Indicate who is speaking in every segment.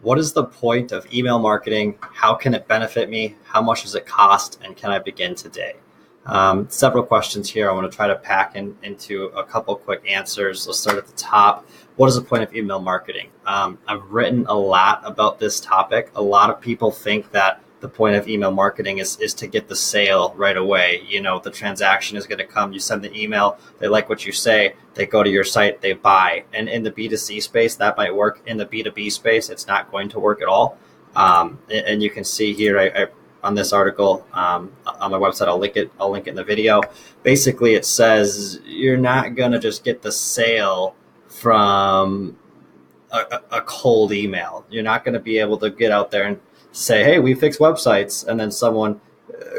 Speaker 1: What is the point of email marketing? How can it benefit me? How much does it cost? And can I begin today? Several questions here. I want to try to pack into a couple quick answers. Let's start at the top. What is the point of email marketing? I've written a lot about this topic. A lot of people think that the point of email marketing is to get the sale right away. You know, the transaction is going to come. You send the email. They like what you say. They go to your site. They buy. And in the B2C space, that might work. In the B2B space, it's not going to work at all. And you can see here, I on this article on my website, I'll link it in the video. Basically, it says you're not going to just get the sale from a cold email. You're not going to be able to get out there and say, hey, we fix websites, and then someone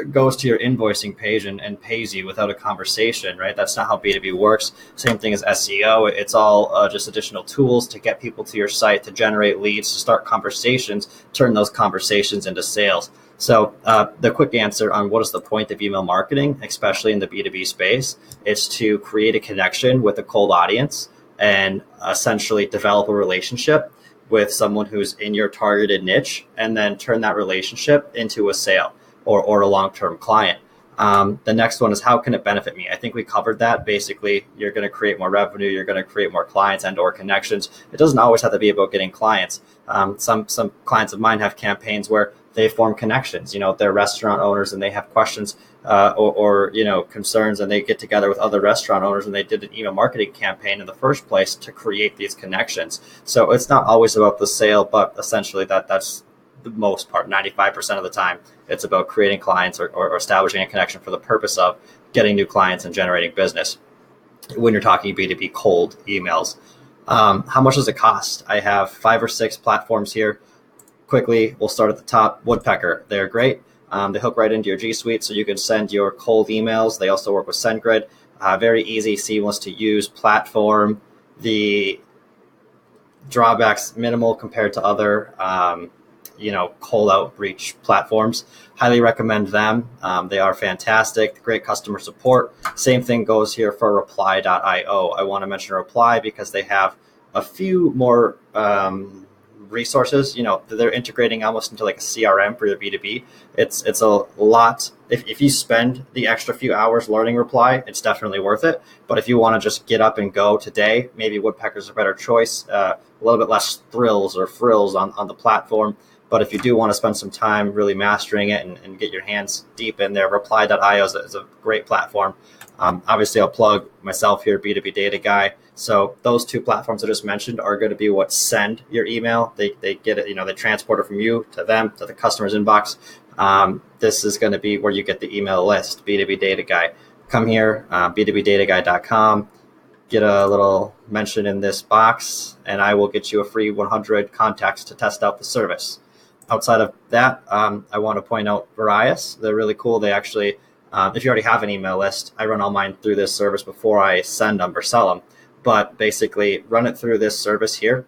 Speaker 1: goes to your invoicing page and pays you without a conversation, right? That's not how B2B works. Same thing as SEO. It's all just additional tools to get people to your site, to generate leads, to start conversations, turn those conversations into sales. So the quick answer on what is the point of email marketing, especially in the B2B space, is to create a connection with a cold audience and essentially develop a relationship with someone who's in your targeted niche, and then turn that relationship into a sale or a long-term client. The next one is, how can it benefit me? I think we covered that. Basically, you're going to create more revenue, you're going to create more clients and or connections. It doesn't always have to be about getting clients. Some clients of mine have campaigns where they form connections. You know, they're restaurant owners and they have questions or concerns, and they get together with other restaurant owners, and they did an email marketing campaign in the first place to create these connections. So it's not always about the sale, but essentially that's the most part. 95% of the time, it's about creating clients or establishing a connection for the purpose of getting new clients and generating business. When you're talking B2B cold emails, how much does it cost? I have 5 or 6 platforms here. Quickly, we'll start at the top. Woodpecker, they're great. They hook right into your G Suite, so you can send your cold emails. They also work with SendGrid. Very easy, seamless to use platform. The drawbacks minimal compared to other, cold outreach platforms. Highly recommend them. They are fantastic. Great customer support. Same thing goes here for Reply.io. I want to mention Reply because they have a few more resources. You know, they're integrating almost into like a CRM for your B2B. It's a lot. If you spend the extra few hours learning Reply, it's definitely worth it. But if you want to just get up and go today, maybe Woodpecker's a better choice. A little bit less thrills or frills on the platform. But if you do want to spend some time really mastering it and get your hands deep in there, Reply.io is a great platform. Obviously, I'll plug myself here, B2B Data Guy. So those 2 platforms I just mentioned are going to be what send your email. They get it, they transport it from you to them, to the customer's inbox. This is going to be where you get the email list, B2B Data Guy. Come here, b2bdataguy.com. Get a little mention in this box, and I will get you a free 100 contacts to test out the service. Outside of that, I want to point out Varias. They're really cool. They actually, if you already have an email list, I run all mine through this service before I send them or sell them. But basically, run it through this service here.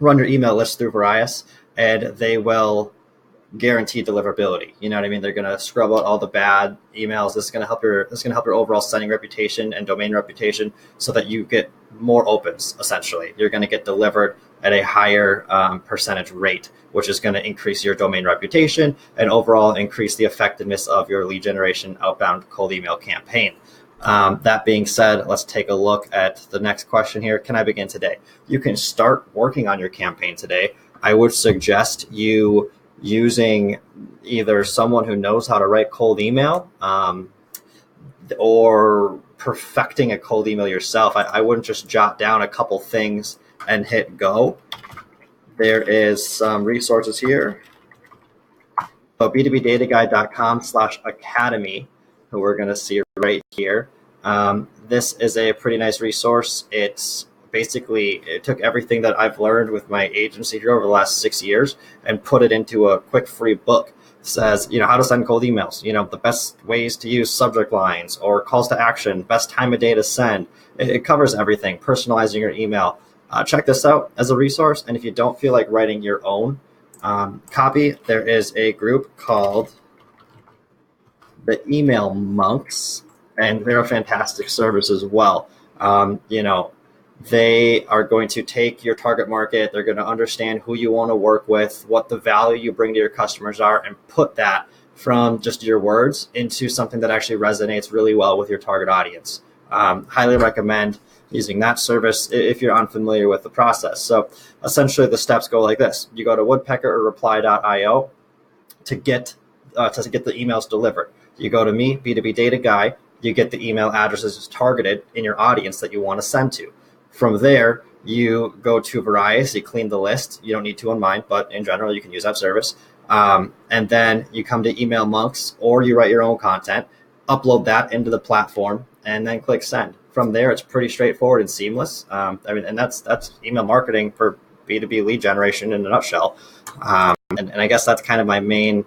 Speaker 1: Run your email list through Varias, and they will guarantee deliverability. You know what I mean? They're going to scrub out all the bad emails. This is going to help your overall sending reputation and domain reputation, so that you get more opens. Essentially, you're going to get delivered at a higher percentage rate, which is going to increase your domain reputation and overall increase the effectiveness of your lead generation outbound cold email campaign. That being said, let's take a look at the next question here. Can I begin today? You can start working on your campaign today. I would suggest you using either someone who knows how to write cold email or perfecting a cold email yourself. I wouldn't just jot down a couple things and hit go. There is some resources here. So b2bdataguy.com/academy, who we're going to see right here. This is a pretty nice resource. It took everything that I've learned with my agency here over the last 6 years and put it into a quick free book. It says, how to send cold emails, the best ways to use subject lines or calls to action, best time of day to send. It covers everything, personalizing your email. Check this out as a resource. And if you don't feel like writing your own copy, there is a group called the Email Monks, and they're a fantastic service as well. They are going to take your target market. They're going to understand who you want to work with, what the value you bring to your customers are, and put that from just your words into something that actually resonates really well with your target audience. Highly recommend using that service if you're unfamiliar with the process. So essentially the steps go like this. You go to woodpecker or reply.io to get the emails delivered. You go to me, B2B Data Guy, you get the email addresses targeted in your audience that you want to send to. From there, you go to Various, you clean the list. You don't need to on mine, but in general, you can use that service. And then you come to Email Monks, or you write your own content, upload that into the platform, and then click send. From there, it's pretty straightforward and seamless. And that's email marketing for B2B lead generation in a nutshell. And I guess that's kind of my main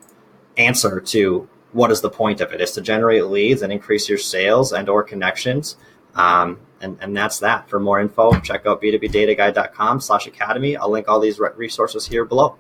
Speaker 1: answer to what is the point of it, is to generate leads and increase your sales and or connections. And that's that. For more info, check out b2bdataguy.com/academy. I'll link all these resources here below.